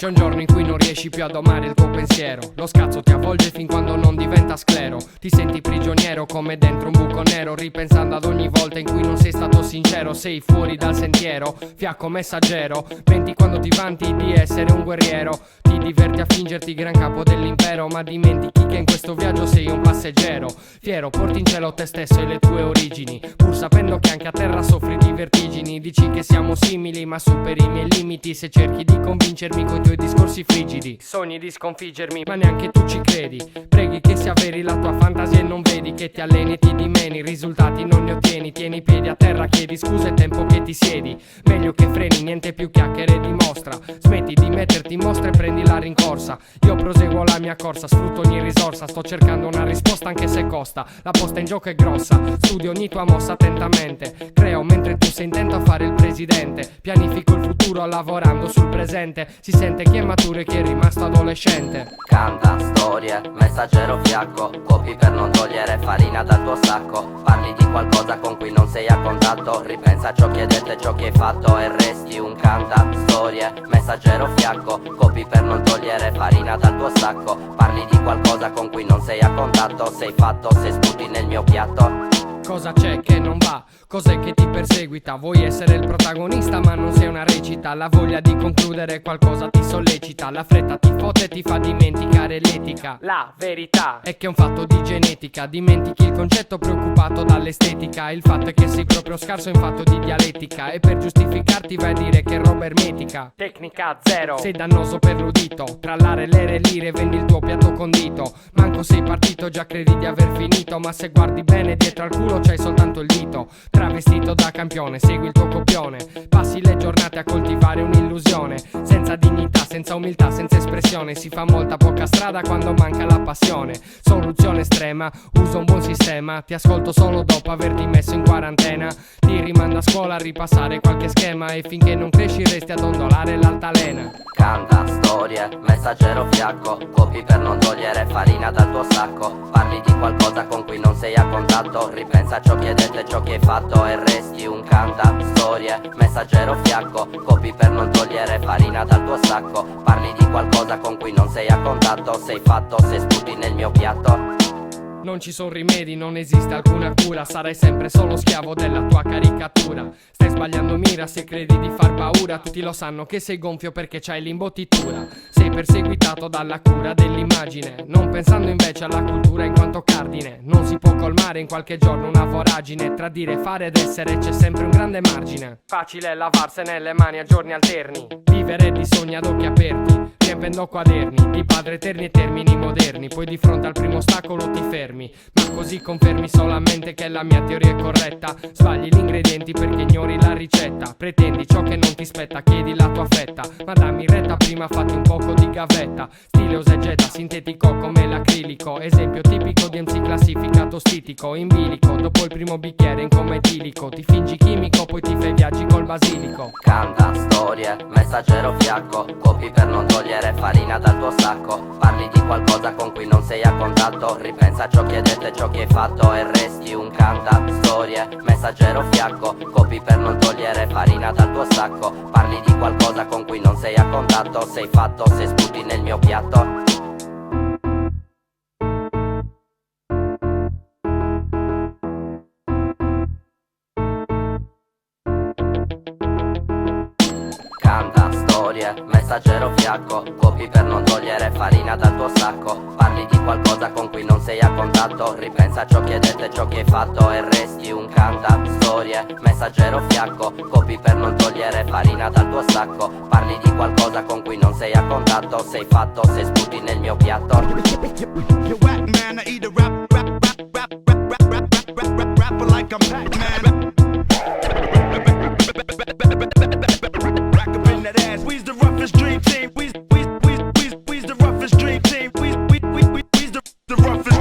C'è un giorno in cui non riesci più a domare il tuo pensiero. Lo scazzo ti avvolge fin quando non diventa sclero. Ti senti prigioniero come dentro un buco nero, ripensando ad ogni volta in cui non sei stato sincero. Sei fuori dal sentiero, fiacco messaggero. Menti quando ti vanti di essere un guerriero. Ti diverti a fingerti gran capo dell'impero, ma dimentichi che in questo viaggio sei un passeggero. Fiero, porti in cielo te stesso e le tue origini, pur sapendo che anche a terra soffri di vertigini. Dici che siamo simili, ma superi i miei limiti se cerchi di convincermi coi tuoi discorsi frigidi. Sogni di sconfiggermi, ma neanche tu ci credi. Preghi che sia veri la tua fantasia e non vedi che ti alleni e ti dimeni. Risultati non ne ottieni, tieni i piedi a terra, chiedi scusa, è tempo che ti siedi. Meglio che freni, niente più chiacchiere e dimostra. Smetti di metterti in mostra e prendi la rincorsa. Io proseguo la mia corsa, sfrutto ogni risorsa. Sto cercando una risposta anche se costa. La posta in gioco è grossa, studio ogni tua mossa attentamente. Creo mentre tu sei intento a fare il presidente. Pianifico il futuro lavorando sul presente. Si sente chi è maturo e chi è rimasto adolescente. Canta storie, messaggero fiacco. Copi per non togliere farina dal tuo sacco. Parli di qualcosa con cui non sei a contatto. Ripensa a ciò che hai detto e ciò che hai fatto e resti un canta storie, messaggero fiacco. Copi per non togliere farina dal tuo sacco. Parli di qualcosa con cui non sei a contatto. Sei fatto se sputi nel mio piatto. Cosa c'è che non va? Cos'è che ti perseguita? Vuoi essere il protagonista ma non sei una recita. La voglia di concludere qualcosa ti sollecita. La fretta ti fotte e ti fa dimenticare l'etica. La verità è che è un fatto di genetica. Dimentichi il concetto preoccupato dall'estetica. Il fatto è che sei proprio scarso in fatto di dialettica. E per giustificarti vai a dire che roba ermetica. Tecnica zero, sei dannoso per l'udito. Tra l'are, l'ere e l'ire vendi il tuo piatto condito. Manco sei partito, già credi di aver finito. Ma se guardi bene dietro al culo c'hai soltanto il dito. Travestito da campione, segui il tuo copione. Passi le giornate a coltivare un'illusione. Senza dignità, senza umiltà, senza espressione. Si fa molta poca strada quando manca la passione. Soluzione estrema, uso un buon sistema. Ti ascolto solo dopo averti messo in quarantena. Ti rimando a scuola a ripassare qualche schema. E finché non cresci resti a dondolare l'altalena. Canta storie, messaggero fiacco. Copi per non togliere farina dal tuo sacco. Parli di qualcosa con cui non sei a contatto. Ripensa a ciò che hai detto e ciò che hai fatto e resti un canta storie, messaggero fiacco. Copi per non togliere farina dal tuo sacco. Parli di qualcosa con cui non sei a contatto. Sei fatto se sputi nel mio piatto. Non ci sono rimedi, non esiste alcuna cura. Sarai sempre solo schiavo della tua caricatura. Stai sbagliando mira se credi di far paura. Tutti lo sanno che sei gonfio perché c'hai l'imbottitura. Sei perseguitato dalla cura dell'immagine, non pensando invece alla cultura in quanto cardine. Non si può colmare in qualche giorno una voragine. Tra dire, fare ed essere c'è sempre un grande margine. Facile lavarsene le mani a giorni alterni. Vivere di sogni ad occhi aperti, riempendo quaderni di padre eterni e termini moderni. Poi di fronte al primo ostacolo ti fermi, ma così confermi solamente che la mia teoria è corretta. Sbagli gli ingredienti perché ignori la ricetta. Pretendi ciò che non ti spetta, chiedi la tua fetta. Ma dammi retta, prima fatti un poco di gavetta. Stile usegetta, sintetico come l'acrilico. Esempio tipico di MC classificato stitico. In bilico, dopo il primo bicchiere in coma etilico. Ti fingi chimico, poi ti fai viaggi col basilico. Canta storie, messaggero fiacco. Copi per non togliere farina dal tuo sacco. Parli di qualcosa con cui non sei a contatto. Ripensa a ciò che hai detto e ciò che hai fatto e resti un canta storie, messaggero fiacco. Copi per non togliere farina dal tuo sacco. Parli di qualcosa con cui non sei a contatto. Sei fatto se sputi nel mio piatto. Canta storie, messaggero fiacco. Copi per non togliere farina dal tuo sacco. Parli di qualcosa con cui non sei a contatto. Ripensa a ciò che hai detto e ciò che hai fatto e resti un canta storie, messaggero fiacco. Copi per non togliere farina dal tuo sacco. Parli di qualcosa con cui non sei a contatto. Sei fatto se sputi nel mio piatto. You whack man, I eat a rapper like I'm Pac-Man. Rack up in that ass. We's the roughest dream team. We's the roughest dream team. We's the roughest.